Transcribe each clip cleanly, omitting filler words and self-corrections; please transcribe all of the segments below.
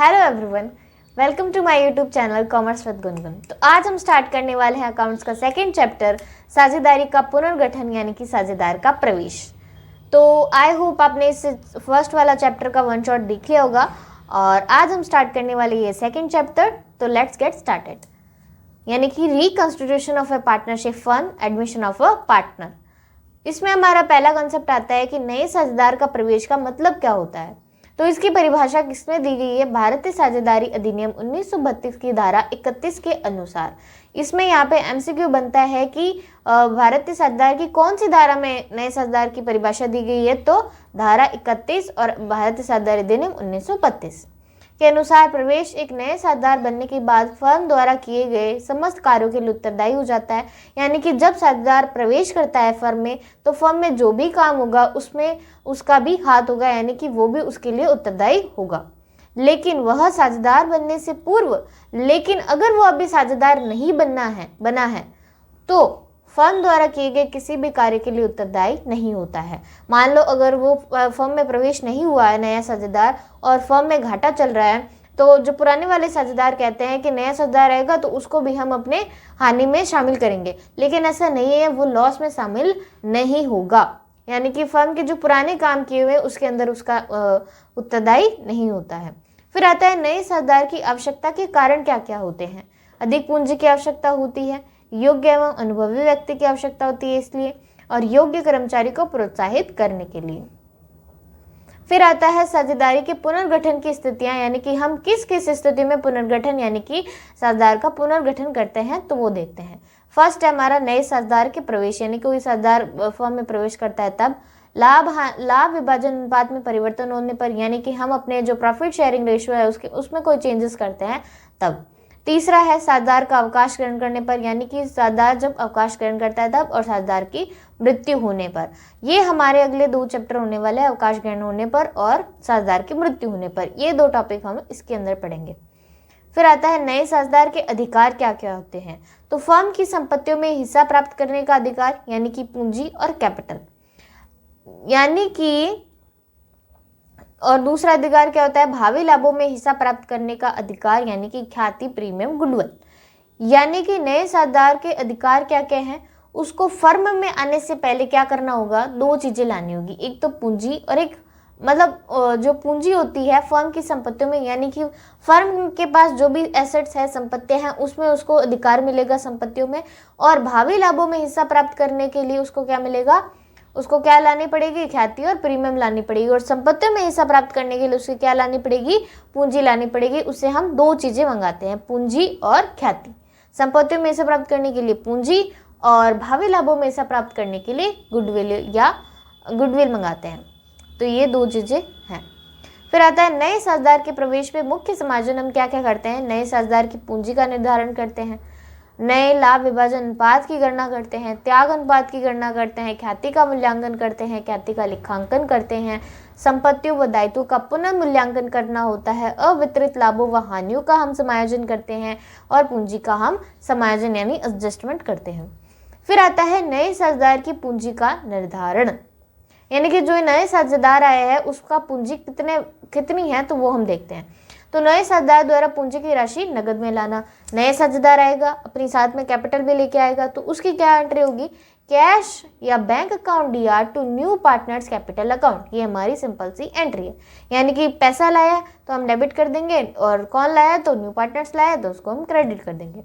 Hello everyone, welcome to my YouTube channel commerce with Gungun. तो आज हम स्टार्ट करने वाले हैं अकाउंट्स का सेकंड चैप्टर, साझेदारी का पुनर्गठन यानी कि साझेदार का प्रवेश। तो आई होप आपने इस फर्स्ट वाला चैप्टर का वन शॉट देख लिया होगा और आज हम स्टार्ट करने वाले ये सेकंड चैप्टर। तो लेट्स गेट स्टार्टेड, यानी कि reconstitution of A partnership fund, admission of a partner. इसमें हमारा पहला कॉन्सेप्ट आता है कि नए साझेदार का प्रवेश का मतलब क्या होता है। तो इसकी परिभाषा किसमें दी गई है? भारतीय साझेदारी अधिनियम 1932 की धारा 31 के अनुसार। इसमें यहाँ पे एमसीक्यू बनता है कि भारतीय साझेदार की कौन सी धारा में नए साझेदार की परिभाषा दी गई है? तो धारा 31 और भारतीय साझेदारी अधिनियम 1932 के अनुसार प्रवेश एक नए साझेदार बनने के बाद फर्म द्वारा किए गए समस्त कार्यों के लिए उत्तरदायी हो जाता है। यानी कि जब साझेदार प्रवेश करता है फर्म में, तो फर्म में जो भी काम होगा उसमें उसका भी हाथ होगा, यानी कि वो भी उसके लिए उत्तरदायी होगा। लेकिन वह साझेदार बनने से पूर्व, लेकिन अगर वो अभी साझेदार नहीं बना है तो फर्म द्वारा किए गए किसी भी कार्य के लिए उत्तरदायी नहीं होता है। मान लो अगर वो फर्म में प्रवेश नहीं हुआ है नया साझेदार और फर्म में घाटा चल रहा है, तो जो पुराने वाले साझेदार कहते हैं कि नया साझेदार आएगा तो उसको भी हम अपने हानि में शामिल करेंगे, लेकिन ऐसा नहीं है, वो लॉस में शामिल नहीं होगा। यानी कि फर्म के जो पुराने काम किए हुए उसके अंदर उसका उत्तरदायी नहीं होता है। फिर आता है नए साझेदार की आवश्यकता के कारण क्या क्या होते हैं। अधिक पूंजी की आवश्यकता होती है, योग्य एवं अनुभवी व्यक्ति की आवश्यकता होती है इसलिए, और योग्य कर्मचारी को प्रोत्साहित करने के लिए। फिर आता है साझेदारी के पुनर्गठन की स्थितियां, यानी कि हम किस किस स्थिति में पुनर्गठन यानी कि साझेदार का पुनर्गठन करते हैं, तो वो देखते हैं। फर्स्ट है हमारा नए साझेदार के प्रवेश, यानी कोई साझेदार फर्म में प्रवेश करता है तब लाभ विभाजन अनुपात में परिवर्तन होने पर, यानी कि हम अपने जो प्रॉफिट शेयरिंग रेशियो है उसमें कोई चेंजेस करते हैं तब। तीसरा है साझेदार का अवकाश ग्रहण करने पर, यानी कि साझेदार जब अवकाश ग्रहण करता है तब, और साझेदार की मृत्यु होने पर। ये हमारे अगले 2 चैप्टर होने वाले हैं, अवकाश ग्रहण होने पर और साझेदार की मृत्यु होने पर। ये 2 टॉपिक हम इसके अंदर पढ़ेंगे। फिर आता है नए साझेदार के अधिकार क्या क्या होते हैं। तो फर्म की संपत्तियों में हिस्सा प्राप्त करने का अधिकार, यानी कि पूंजी और कैपिटल, यानी कि, और दूसरा अधिकार क्या होता है? भावी लाभों में हिस्सा प्राप्त करने का अधिकार, यानी कि ख्याति, प्रीमियम, गुडविल। यानी कि नए साझेदार के अधिकार क्या क्या हैं? उसको फर्म में आने से पहले क्या करना होगा? 2 चीजें लानी होगी, एक तो पूंजी और एक मतलब जो पूंजी होती है फर्म की संपत्तियों में, यानी कि फर्म के पास जो भी एसेट्स है, संपत्तियां हैं, उसमें उसको अधिकार मिलेगा संपत्तियों में। और भावी लाभों में हिस्सा प्राप्त करने के लिए उसको क्या मिलेगा? उसको क्या लानी पड़ेगी? ख्याति और प्रीमियम लानी पड़ेगी। और संपत्तियों में हिस्सा प्राप्त करने के लिए उसकी क्या लानी पड़ेगी? पूंजी लानी पड़ेगी। उससे हम 2 चीजें मंगाते हैं, पूंजी और ख्याति। संपत्तियों में हिस्सा प्राप्त करने के लिए पूंजी और भावी लाभों में हिस्सा प्राप्त करने के लिए गुडविल मंगाते हैं। तो ये 2 चीजें हैं। फिर आता है नए साझेदार के प्रवेश में मुख्य समायोजन हम क्या क्या करते हैं? नए साझेदार की पूंजी का निर्धारण करते हैं, नए लाभ विभाजन अनुपात की गणना करते हैं, त्याग अनुपात की गणना करते हैं, ख्याति का मूल्यांकन करते हैं, ख्याति का लेखांकन करते हैं, संपत्तियों व दायित्वों का पुनर्मूल्यांकन करना होता है, अवितरित लाभों व हानियों का हम समायोजन करते हैं, और पूंजी का हम समायोजन यानी एडजस्टमेंट करते हैं। फिर आता है नए साझेदार की पूंजी का निर्धारण, यानी कि जो नए साझेदार आए हैं उसका पूंजी कितनी है, तो वो हम देखते हैं। तो नए साझेदार द्वारा पूंजी की राशि नगद में लाना। नए साझेदार आएगा, अपनी साथ में कैपिटल भी लेके आएगा, तो उसकी क्या एंट्री होगी? कैश या bank account DR to new partners capital account. ये हमारी सिंपल सी एंट्री है, यानी कि पैसा लाया तो हम डेबिट कर देंगे, और कौन लाया? तो न्यू पार्टनर्स लाया तो उसको हम क्रेडिट कर देंगे।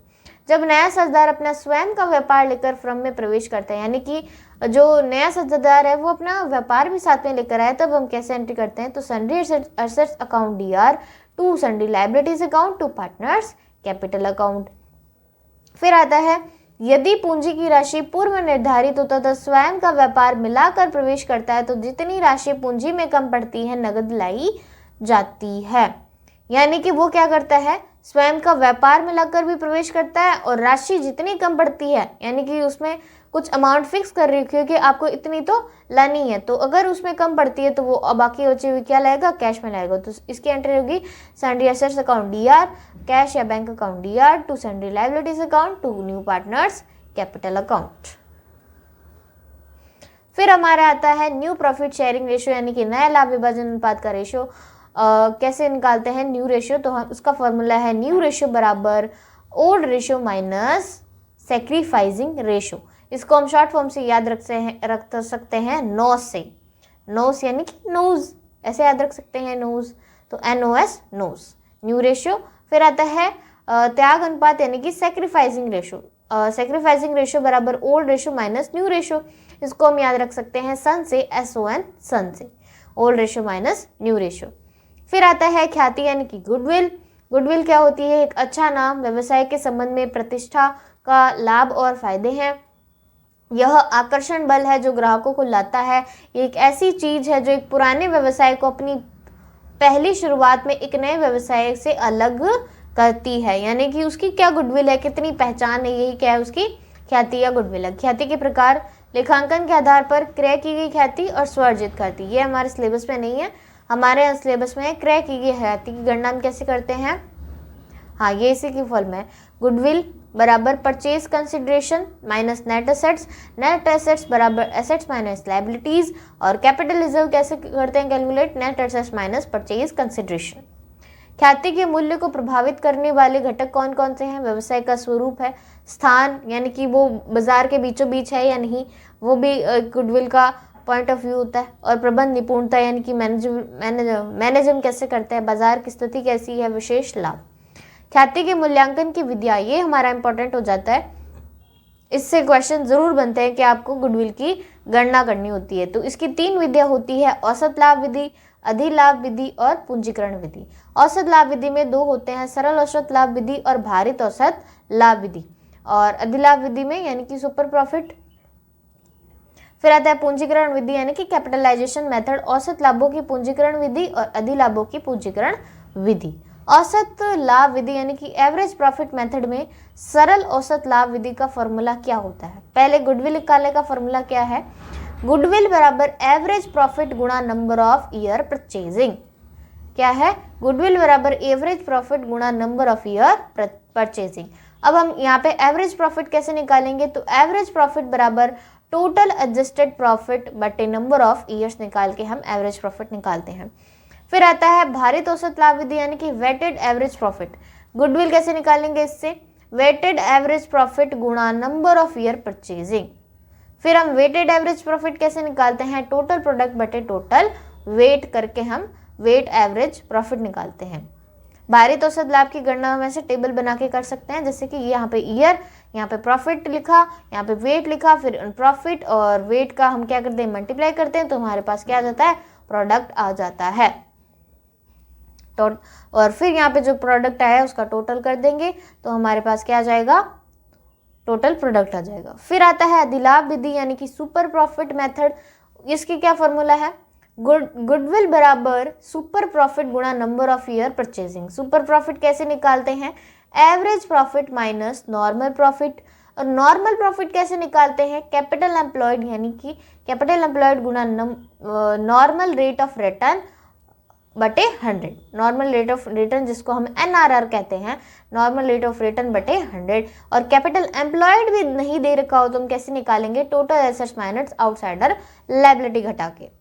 जब नया साझेदार अपना स्वयं का व्यापार लेकर फर्म में प्रवेश करता है, यानी कि जो नया साझेदार है वो अपना व्यापार भी साथ में लेकर आया, तब हम कैसे एंट्री करते हैं? तो sundry assets account DR to sundry liabilities account to partners capital account. फिर आता है यदि पूंजी की राशि पूर्व निर्धारित होता तो स्वयं का व्यापार मिलाकर प्रवेश करता है, तो जितनी राशि पूंजी में कम पड़ती है नगद लाई जाती है। यानी कि वो क्या करता है? स्वयं का व्यापार मिलाकर भी प्रवेश करता है, और राशि जितनी कम पड़ती है, यानी कि उसमें कुछ अमाउंट फिक्स कर रही है क्योंकि आपको इतनी तो लानी है, तो अगर उसमें कम पड़ती है तो वो बाकी बची हुई क्या लाएगा? कैश में लाएगा। तो इसकी एंट्री होगी sundry assets account DR, cash या bank account DR to sundry liabilities account to new partners capital account. फिर हमारा आता है न्यू प्रॉफिट शेयरिंग रेशियो, यानी कि नया लाभ विभाजन अनुपात का रेशियो। कैसे निकालते हैं न्यू रेशियो, तो हम उसका फॉर्मूला है न्यू रेशियो बराबर old ratio minus sacrificing ratio. इसको हम शॉर्ट फॉर्म से याद रख सकते हैं नोस से, नोस यानी कि नोज, ऐसे याद रख सकते हैं नोज, तो NOS नोस, न्यू रेशियो। फिर आता है त्याग अनुपात यानी कि सेक्रीफाइसिंग रेशियो, सेक्रीफाइसिंग रेशियो बराबर old ratio minus new ratio, इसको हम याद रख सकते हैं सन से, SON सन से, old ratio minus new ratio. फिर आता है ख्याति यानी कि गुडविल। गुडविल क्या होती है? एक अच्छा नाम, व्यवसाय के संबंध में प्रतिष्ठा का लाभ और फायदे हैं। यह आकर्षण बल है जो ग्राहकों को लाता है। एक ऐसी चीज है जो एक पुराने व्यवसाय को अपनी पहली शुरुआत में एक नए व्यवसाय से अलग करती है, यानी कि उसकी क्या गुडविल है, कितनी पहचान है, यही क्या है उसकी ख्याति या गुडविल है। ख्याति के प्रकार लेखांकन के आधार पर क्रय की गई ख्याति और स्वर्जित ख्याति, ये हमारे सिलेबस में नहीं है, हमारे यहाँ सिलेबस में क्रय की गई ख्याति की गणना हम कैसे करते हैं, हाँ ये इसी की फॉर्म है। गुडविल बराबर purchase consideration minus net assets, net assets बराबर एसेट्स माइनस लायबिलिटीज, और कैपिटल रिजर्व कैसे करते हैं calculate, net assets minus purchase consideration. ख्याति के मूल्य को प्रभावित करने वाले घटक कौन कौन से हैं? व्यवसाय का स्वरूप है, स्थान यानी कि वो बाजार के बीचों बीच है या नहीं, वो भी गुडविल का पॉइंट ऑफ व्यू होता है, और प्रबंध निपुणता यानी कि मैनेजमेंट कैसे करते हैं, बाजार की स्थिति कैसी है, विशेष लाभ। ख्याति के मूल्यांकन की विधियां, ये हमारा इंपॉर्टेंट हो जाता है, इससे क्वेश्चन जरूर बनते हैं कि आपको गुडविल की गणना करनी होती है। तो इसकी 3 विधियां होती है, औसत लाभ विधि, अधिलाभ विधि और पूंजीकरण विधि। औसत लाभ विधि में 2 होते हैं, सरल औसत लाभ विधि और भारित औसत लाभ विधि, और अधिलाभ विधि में यानी कि सुपर प्रॉफिट। फिर आता है पूंजीकरण विधि यानी कि कैपिटलाइजेशन मेथड, औसत लाभों की पूंजीकरण विधि और अधिलाभों की पूंजीकरण विधि। औसत लाभ विधि यानी कि एवरेज प्रॉफिट मेथड में सरल औसत लाभ विधि का फॉर्मूला क्या होता है? पहले गुडविल निकालने का फॉर्मूला क्या है? गुडविल बराबर एवरेज प्रॉफिट गुणा नंबर ऑफ ईयर परचेजिंग। क्या है? गुडविल बराबर एवरेज प्रॉफिट गुणा नंबर ऑफ ईयर परचेजिंग। अब हम यहाँ पे एवरेज प्रॉफिट कैसे निकालेंगे? तो एवरेज प्रॉफिट बराबर टोटल एडजस्टेड प्रॉफिट बटे नंबर ऑफ ईयर्स निकाल के हम एवरेज प्रॉफिट निकालते हैं। फिर आता है भारित औसत लाभ विधि यानी कि वेटेड एवरेज प्रॉफिट। गुडविल कैसे निकालेंगे इससे? वेटेड एवरेज प्रॉफिट गुणा नंबर ऑफ ईयर परचेजिंग। फिर हम वेटेड एवरेज प्रॉफिट कैसे निकालते हैं? टोटल प्रोडक्ट बटे टोटल वेट करके हम वेट एवरेज प्रॉफिट निकालते हैं। भारित औसत लाभ की गणना हम ऐसे टेबल बना के कर सकते हैं, जैसे कि यहाँ पे ईयर, यहाँ पे प्रॉफिट लिखा, यहाँ पे वेट लिखा, फिर प्रॉफिट और वेट का हम क्या करते हैं? मल्टीप्लाई करते हैं, तो हमारे पास क्या आ जाता है? प्रोडक्ट आ जाता है। तो और फिर यहाँ पे जो प्रोडक्ट आया है उसका टोटल कर देंगे, तो हमारे पास क्या आ जाएगा? टोटल प्रोडक्ट आ जाएगा। फिर आता है अधिलाभ विधि यानी कि सुपर प्रॉफिट मेथड। इसकी क्या फॉर्मूला है? गुडविल बराबर सुपर प्रॉफिट गुणा number of year purchasing. Super profit कैसे निकालते हैं? Average profit minus normal profit. और नॉर्मल प्रॉफिट कैसे निकालते हैं? कैपिटल एम्प्लॉयड यानी कि कैपिटल एम्प्लॉयड गुणा नॉर्मल रेट ऑफ रिटर्न बटे 100। नॉर्मल रेट ऑफ रिटर्न जिसको हम NRR कहते हैं, नॉर्मल रेट ऑफ रिटर्न बटे 100। और कैपिटल एम्प्लॉयड भी नहीं दे रखा हो तो हम कैसे निकालेंगे? Total assets minus outsider liability घटा के।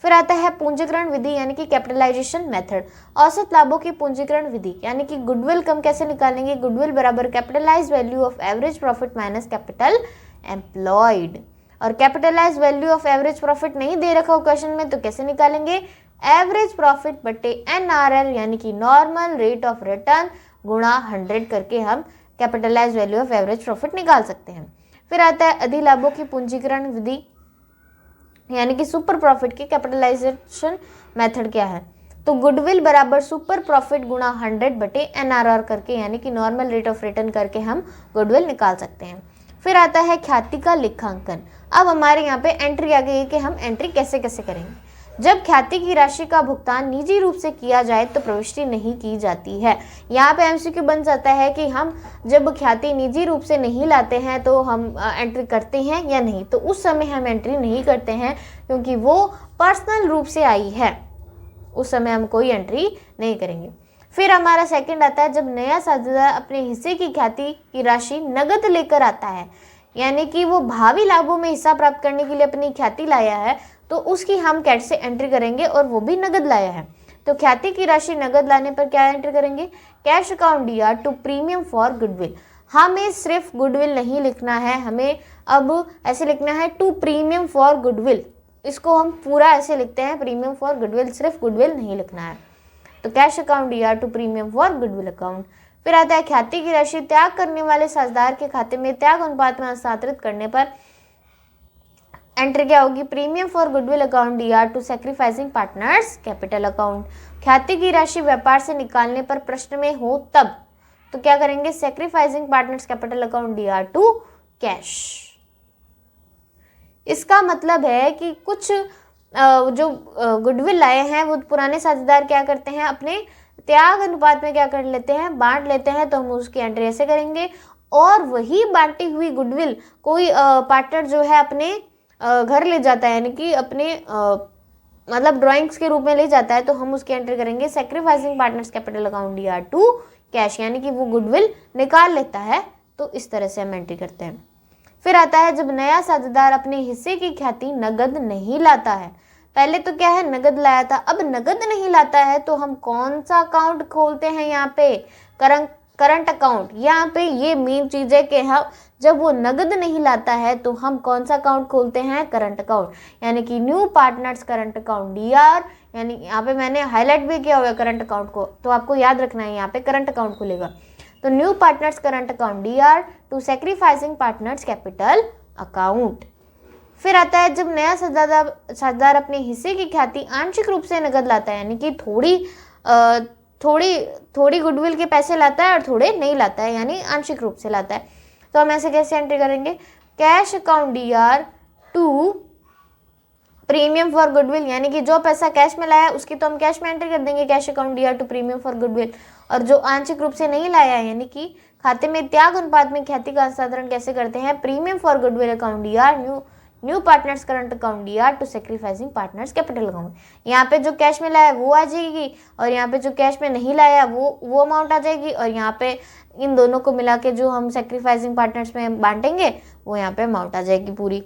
फिर आता है पूंजीकरण विधि यानी कि कैपिटलाइजेशन मेथड। औसत लाभों की पूंजीकरण विधि यानी कि गुडविल कम कैसे निकालेंगे? गुडविल बराबर capitalise value of average profit minus capital employed. और capitalise value of average profit नहीं दे रखा हो क्वेश्चन में, तो कैसे निकालेंगे? एवरेज प्रॉफिट बटे NRR यानी कि नॉर्मल रेट ऑफ रिटर्न गुणा 100 करके हम capitalise value of average profit निकाल सकते हैं। फिर आता है अधिलाभों की पूंजीकरण विधि यानी कि सुपर प्रॉफिट की कैपिटलाइजेशन मेथड क्या है? तो गुडविल बराबर सुपर प्रॉफिट गुणा 100 बटे NRR करके यानी कि नॉर्मल रेट ऑफ रिटर्न करके हम गुडविल निकाल सकते हैं। फिर आता है ख्याति का लेखांकन। अब हमारे यहाँ पे एंट्री आ गई है कि हम एंट्री कैसे कैसे करेंगे। जब ख्याति की राशि का भुगतान निजी रूप से किया जाए तो प्रविष्टि नहीं की जाती है। यहाँ पे MCQ बन जाता है कि हम जब ख्याति निजी रूप से नहीं लाते हैं तो हम एंट्री करते हैं या नहीं, तो उस समय हम एंट्री नहीं करते हैं क्योंकि वो पर्सनल रूप से आई है, उस समय हम कोई एंट्री नहीं करेंगे। फिर हमारा सेकंड आता है जब नया साझेदार अपने हिस्से की ख्याति की राशि नगद लेकर आता है, यानी कि वो भावी लाभों में हिस्सा प्राप्त करने के लिए अपनी ख्याति लाया है, तो उसकी हम कैट से एंट्री करेंगे और वो भी नगद लाया है। तो ख्याति की राशि नगद लाने पर क्या एंटर करेंगे, cash account DR to premium for goodwill. हमें सिर्फ गुडविल नहीं लिखना है, हमें अब ऐसे लिखना है टू प्रीमियम फॉर गुडविल। इसको हम पूरा ऐसे लिखते हैं, प्रीमियम फॉर गुडविल, सिर्फ गुडविल नहीं लिखना है। तो cash account DR to premium for goodwill account. फिर आता है ख्याति की राशि त्याग करने वाले साझेदार के खाते में त्याग अनुपात में हस्तांतरित करने पर एंट्री क्या होगी, premium for goodwill account DR to sacrificing partners capital account. ख्याति की राशि व्यापार से निकालने पर प्रश्न में हो तब तो क्या करेंगे, sacrificing partners capital account DR to cash. इसका मतलब है कि कुछ जो गुडविल लाए हैं वो पुराने साझेदार क्या करते हैं, अपने त्याग अनुपात में क्या कर लेते हैं, बांट लेते हैं। तो हम उसकी एंट्री ऐसे करेंगे, और वही बांटी हुई गुडविल कोई पार्टनर जो है अपने घर ले जाता है, यानी कि अपने मतलब ड्राइंग्स के रूप में ले जाता है, तो हम उसकी एंट्री करेंगे sacrificing partners capital account DR to cash, यानी कि वो गुडविल निकाल लेता है। तो इस तरह से हम एंट्री करते हैं। फिर आता है जब नया साझेदार अपने हिस्से की ख्याति नगद नहीं लाता है। पहले तो क्या है, नगद लाया था, अब नगद नहीं लाता है तो हम कौन सा अकाउंट खोलते हैं, यहाँ पे करंट अकाउंट। यहाँ पे ये मेन चीज है कि हम जब वो नगद नहीं लाता है तो हम कौन सा अकाउंट खोलते हैं, करंट अकाउंट, यानी कि new partners current account D R. यानी यहाँ पे मैंने हाईलाइट भी किया हुआ है करंट अकाउंट को, तो आपको याद रखना है, यहाँ पे करंट अकाउंट खुलेगा। तो new partners current account DR to sacrificing partners capital account. फिर आता है जब नया साझेदार अपने हिस्से की ख्याति आंशिक रूप से नगद लाता है, यानी कि थोड़ी गुडविल के पैसे लाता है और थोड़े नहीं लाता है, यानी आंशिक रूप से लाता है। तो हम ऐसे कैसे एंट्री करेंगे, cash account DR to premium for goodwill, यानी कि जो पैसा कैश में लाया उसकी तो हम कैश में एंट्री कर देंगे, cash account DR to premium for goodwill. और जो आंशिक रूप से नहीं लाया है, यानी कि खाते में त्याग अनुपात में ख्याति का हस्तांतरण कैसे करते हैं, premium for goodwill account DR new partners current account DR to sacrificing partners capital account. यहाँ पे जो कैश में लाया वो आ जाएगी, और यहाँ पे जो कैश में नहीं लाया वो अमाउंट आ जाएगी, और यहाँ पे इन दोनों को मिला के जो हम सैक्रिफाइसिंग पार्टनर्स में बांटेंगे वो यहाँ पे अमाउंट आ जाएगी पूरी।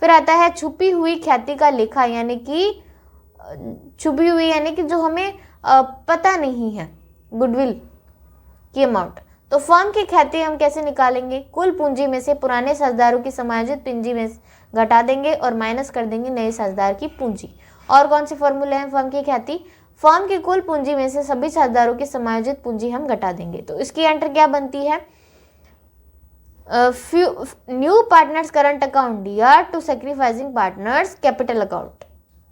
फिर आता है छुपी हुई ख्याति का लेखा, यानी कि छुपी हुई यानी कि जो हमें पता नहीं है गुडविल की अमाउंट। तो फर्म की ख्याति हम कैसे निकालेंगे, कुल पूंजी में से पुराने साझेदारों की समायोजित पूंजी में घटा देंगे और माइनस कर देंगे नए साझेदार की पूंजी। और कौन से फॉर्मूले हैं फर्म की ख्याति, फर्म की कुल पूंजी में से सभी साझेदारों की समायोजित पूंजी हम घटा देंगे। तो इसकी एंट्री क्या बनती है, new partners current account DR to sacrificing partners capital account.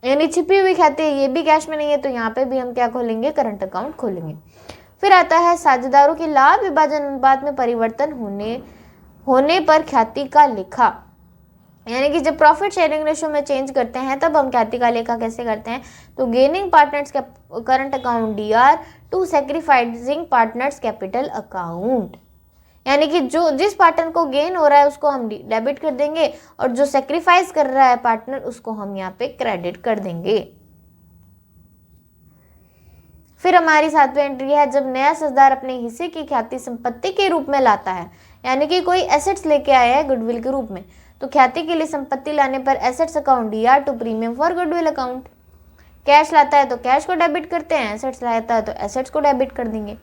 यानी छिपी हुई ख्याति ये भी कैश में नहीं है, तो यहाँ पे भी हम क्या खोलेंगे, करंट अकाउंट खोलेंगे। फिर आता है साझेदारों के लाभ विभाजन अनुपात में परिवर्तन होने पर ख्याति का लेखा, यानी कि जब प्रॉफिट शेयरिंग रेशियो में चेंज करते हैं तब हम ख्याति का लेखा कैसे करते हैं। तो gaining partners current account DR to sacrificing partners capital account, यानी कि जिस पार्टनर को गेन हो रहा है उसको हम डेबिट कर देंगे, और जो सैक्रिफाइस कर रहा है पार्टनर उसको हम यहाँ पे क्रेडिट कर देंगे। फिर हमारी सातवीं एंट्री है जब नया साझेदार अपने हिस्से की ख्याति संपत्ति के रूप में लाता है, यानी कि कोई एसेट्स लेके आया है गुडविल के रूप में। तो ख्याति के लिए संपत्ति लाने पर assets account DR to premium for goodwill account. Cash लाता है तो कैश को डेबिट करते हैं, एसेट्स लाता है तो एसेट्स को डेबिट कर देंगे।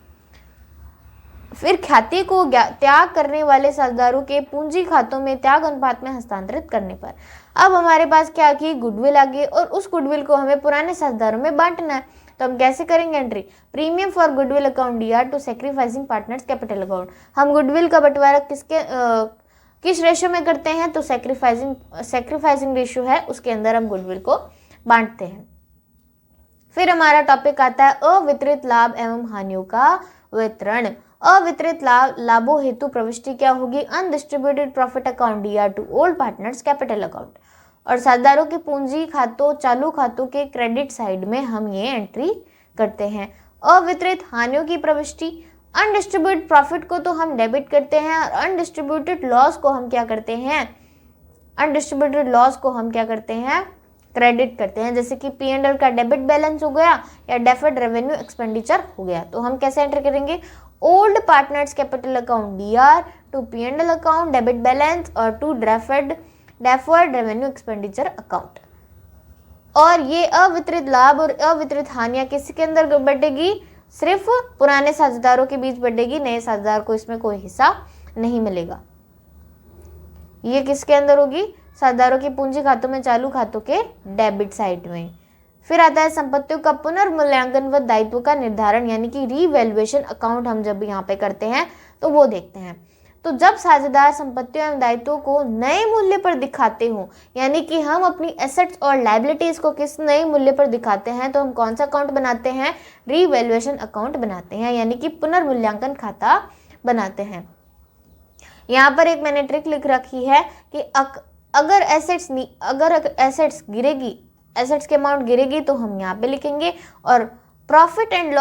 फिर ख्याति को त्याग करने वाले साझेदारों के पूंजी खातों में त्याग अनुपात में हस्तांतरित करने पर अब हमारे पास क्या की, गुडविल आ गई, और उस गुडविल को हमें पुराने साझेदारों में बांटना है। तो हम कैसे करेंगे entry, premium for goodwill account DR to sacrificing partners capital account. हम गुडविल का बंटवारा किस रेशियो में करते हैं, तो सैक्रिफाइसिंग रेशियो है उसके अंदर हम गुडविल को बांटते हैं। फिर हमारा टॉपिक आता है अवितरित लाभ एवं हानियों का वितरण। अवितरित लाभों हेतु प्रविष्टि क्या होगी, undistributed profit account DR to old partners capital account. और साझेदारों के पूंजी खातों चालू खातों के क्रेडिट साइड में हम ये एंट्री करते हैं। अवितरित हानियों की प्रविष्टि, अनडिस्ट्रीब्यूटेड प्रॉफिट को तो हम डेबिट करते हैं, और अनडिस्ट्रीब्यूटेड लॉस को हम क्या करते हैं, क्रेडिट करते हैं। जैसे कि P&L का डेबिट बैलेंस हो गया या डेफर्ड रेवेन्यू एक्सपेंडिचर हो गया। तो हम कैसे एंटर करेंगे, old partners capital account DR to P&L account debit balance और to deferred revenue expenditure account. और ये अवितरित लाभ और अवितरित हानियां किसके अंदर बटेगी, सिर्फ पुराने साझेदारों के बीच बटेगी, नए साझेदार को इसमें कोई हिस्सा नहीं मिलेगा। ये किसके अंदर होगी, साझेदारों की पूंजी खातों में चालू खातों के डेबिट साइड में। फिर आता है संपत्तियों का पुनर्मूल्यांकन व दायित्व का निर्धारण, यानी कि रीवैल्यूएशन अकाउंट हम जब यहाँ पे करते हैं तो वो देखते हैं। तो जब साझेदार संपत्तियों एवं दायित्वों को नए मूल्य पर दिखाते हो, यानी कि हम अपनी एसेट्स और लायबिलिटीज को किस नए मूल्य पर दिखाते हैं, तो हम कौन सा अकाउंट बनाते हैं, रीवैल्यूएशन अकाउंट बनाते हैं, यानी कि पुनर्मूल्यांकन खाता बनाते हैं। यहाँ पर एक मैंने ट्रिक लिख रखी है कि अगर एसेट्स गिरेगी, एसेट्स की अमाउंट गिरेगी तो हम यहाँ पे लिखेंगे, और प्रॉफिट एंड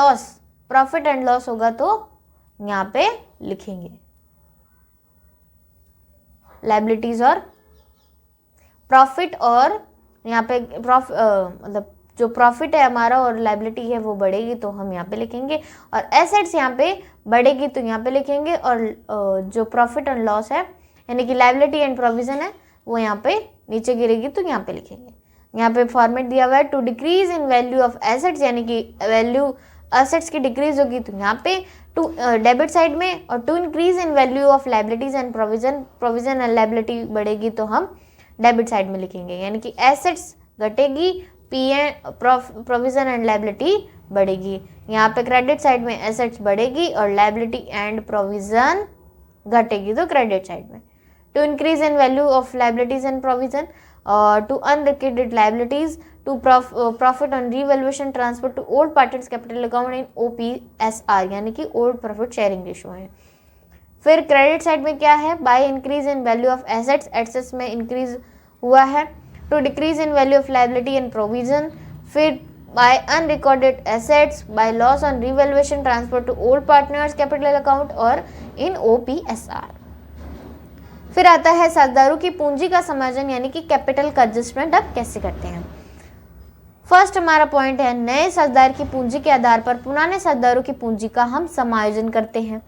लॉस होगा तो यहाँ पे लिखेंगे। लायबिलिटीज और प्रॉफिट, और यहाँ पे मतलब जो प्रॉफिट है हमारा और लायबिलिटी है वो बढ़ेगी तो हम यहाँ पे लिखेंगे, और एसेट्स यहाँ पे बढ़ेगी तो यहाँ पे लिखेंगे, और जो प्रॉफिट एंड लॉस है यानी कि लायबिलिटी एंड प्रोविजन है वो यहाँ पे नीचे गिरेगी तो यहाँ पे लिखेंगे। यहाँ पे फॉर्मेट दिया हुआ है, to decrease in value of assets, यानी कि वैल्यू एसेट्स की डिक्रीज होगी तो यहाँ पे टू डेबिट साइड में, और to increase in value of liabilities and provision and liability बढ़ेगी तो हम डेबिट साइड में लिखेंगे, यानी कि एसेट्स घटेगी, प्रोविजन एंड लायबिलिटी बढ़ेगी। यहाँ पे क्रेडिट साइड में एसेट्स बढ़ेगी और लायबिलिटी एंड प्रोविजन घटेगी तो क्रेडिट साइड में। To increase in value of liabilities and provision, to unliquidated liabilities, to profit on revaluation transfer to old partners capital account in OPSR, यानी कि old profit sharing ratio है। फिर credit side में क्या है, by increase in value of assets में increase हुआ है, to decrease in value of liability and provision, फिर by unrecorded assets, by loss on revaluation transfer to old partners capital account और इन OPSR। फिर आता है साझेदारों की पूंजी का समायोजन, यानी कि कैपिटल का एडजस्टमेंट अब कैसे करते हैं। फर्स्ट हमारा पॉइंट है, नए साझेदार की पूंजी के आधार पर पुराने साझेदारों की पूंजी का हम समायोजन करते हैं,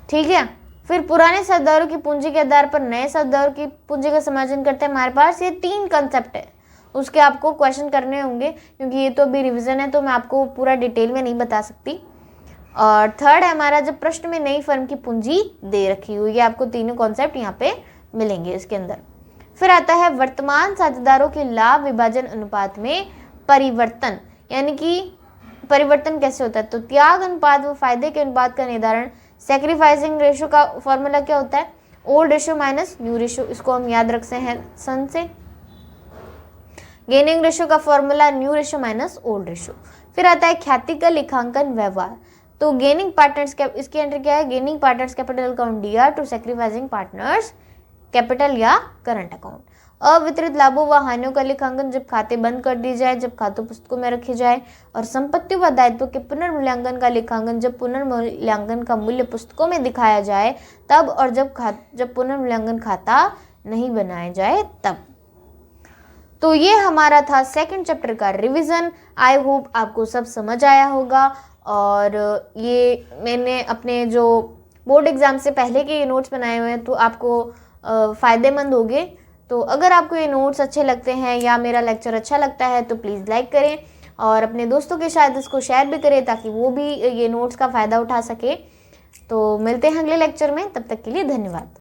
ठीक है। फिर पुराने साझेदारों की पूंजी के आधार पर नए साझेदारों की पूंजी का समायोजन करते हैं। हमारे पास ये 3 कंसेप्ट है, उसके आपको क्वेश्चन करने होंगे क्योंकि ये तो अभी रिवीजन है तो मैं आपको पूरा डिटेल में नहीं बता सकती। और थर्ड है हमारा, जब प्रश्न में नई फर्म की पूंजी दे रखी हुई है, आपको तीनों कॉन्सेप्ट यहाँ पे मिलेंगे इसके अंदर। फिर आता है वर्तमान साझेदारों के लाभ विभाजन अनुपात में परिवर्तन, यानी कि परिवर्तन कैसे होता है, तो त्याग अनुपात व फायदे के अनुपात का निर्धारण। सैक्रिफाइसिंग रेशो का फॉर्मूला क्या होता है, old ratio minus new ratio, इसको हम याद रखते हैं सन से। गेनिंग रेशो का formula new ratio minus old ratio. फिर आता है ख्याति का लेखांकन व्यवहार, तो गेनिंग पार्टनर्स इसकी एंट्री क्या है, gaining partners capital account DR to sacrificing partners capital या करंट अकाउंट। अवितरित लाभों व हानियों का लेखांकन, जब खाते बंद कर दी जाए, जब खातों पुस्तकों में रखे जाए। और संपत्ति व दायित्वों के पुनर्मूल्यांकन का लेखांकन, जब पुनर्मूल्यांकन का मूल्य पुस्तकों में दिखाया जाए तब, और जब पुनर्मूल्यांकन खाता नहीं बनाया जाए तब। तो ये हमारा था सेकंड चैप्टर का रिवीजन। आई होप आपको सब समझ आया होगा, और ये मैंने अपने जो बोर्ड एग्जाम से पहले के ये नोट्स बनाए हुए हैं तो आपको फ़ायदेमंद होंगे। तो अगर आपको ये नोट्स अच्छे लगते हैं या मेरा लेक्चर अच्छा लगता है तो प्लीज़ लाइक करें, और अपने दोस्तों के साथ इसको शेयर भी करें ताकि वो भी ये नोट्स का फ़ायदा उठा सके। तो मिलते हैं अगले लेक्चर में, तब तक के लिए धन्यवाद।